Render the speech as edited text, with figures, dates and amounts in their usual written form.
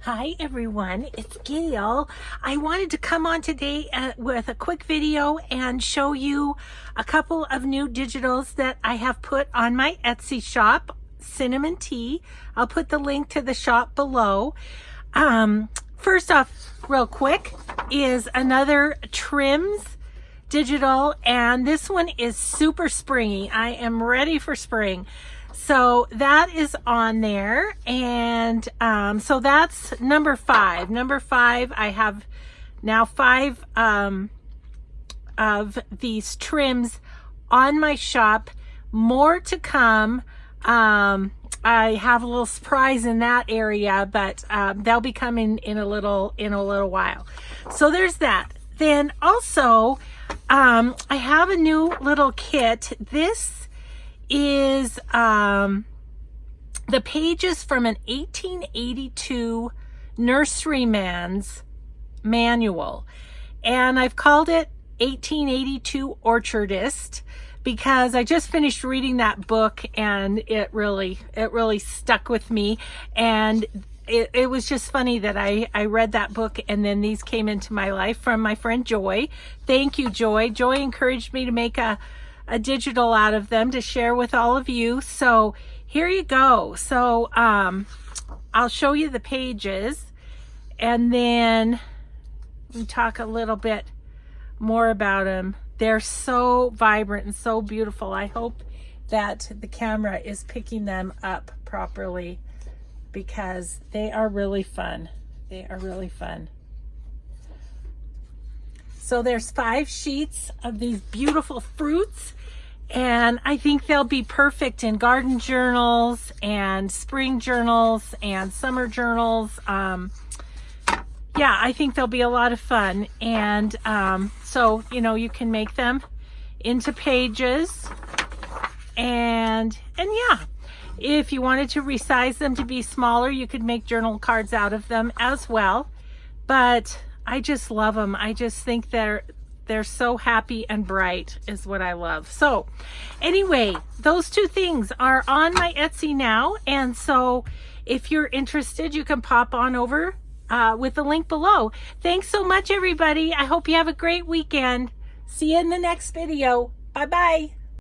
Hi everyone, it's Gail. I wanted to come on today with a quick video and show you a couple of new digitals that I have put on my Etsy shop, Cinnamon Tea. I'll put the link to the shop below. First off, real quick, is another Trims digital, and this one is super springy. I am ready for spring. So that is on there, and so that's number 5. Number 5, I have now 5 of these trims on my shop. More to come. I have a little surprise in that area, but they'll be coming in a little while. So there's that. Then also, I have a new little kit. This is the pages from an 1882 nurseryman's manual, and I've called it 1882 Orchardist because I just finished reading that book and it really stuck with me. And it was just funny that I read that book and then these came into my life from my friend Joy. Thank you, Joy. Joy encouraged me to make a digital out of them to share with all of you. So here you go. So I'll show you the pages and then we talk a little bit more about them. They're so vibrant and so beautiful. I hope that the camera is picking them up properly because they are really fun. They are really fun. So there's 5 sheets of these beautiful fruits, and I think they'll be perfect in garden journals and spring journals and summer journals. Yeah, I think they'll be a lot of fun. And so, you know, you can make them into pages. And yeah, if you wanted to resize them to be smaller, you could make journal cards out of them as well. But I just love them. I just think they're so happy and bright is what I love. So anyway, those 2 things are on my Etsy now. And so if you're interested, you can pop on over with the link below. Thanks so much, everybody. I hope you have a great weekend. See you in the next video. Bye-bye.